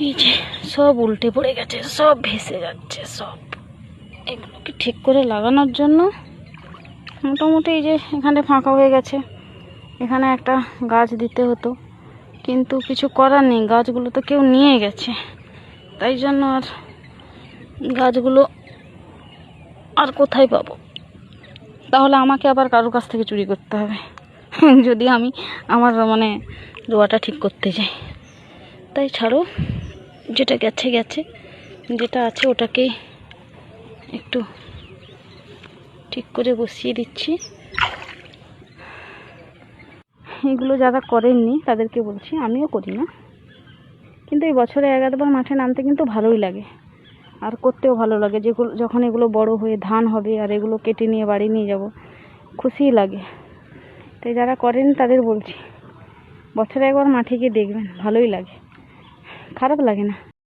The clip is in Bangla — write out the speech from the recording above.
এই যে সব উল্টে পড়ে গেছে, সব ভেসে যাচ্ছে সব। এগুলোকে ঠিক করে লাগানোর জন্য মোটামুটি এই যে এখানে ফাঁকা হয়ে গেছে, এখানে একটা গাছ দিতে হতো, কিন্তু কিছু করার নেই, গাছগুলো তো কেউ নিয়ে গেছে। তাই জন্য আর গাছগুলো আর কোথায় পাবো? তাহলে আমাকে আবার কারোর কাছ থেকে চুরি করতে হবে যদি আমি আমার মানে রোয়াটা ঠিক করতে যাই। তাই ছাড়ো, যেটা গেছে গেছে, যেটা আছে ওটাকেই একটু ঠিক করে বসিয়ে দিচ্ছি। এগুলো যারা করেননি তাদেরকে বলছি, আমিও করি না, কিন্তু এই বছরে এক আধবার মাঠে নামতে কিন্তু ভালোই লাগে, আর করতেও ভালো লাগে। যেগুলো যখন এগুলো বড় হয়ে ধান হবে আর এগুলো কেটে নিয়ে বাড়ি নিয়ে যাব, খুশিই লাগে। তাই যারা করেন তাদের বলছি, বছরে একবার মাঠে গিয়ে দেখবেন, ভালোই লাগে, খারাপ লাগে না।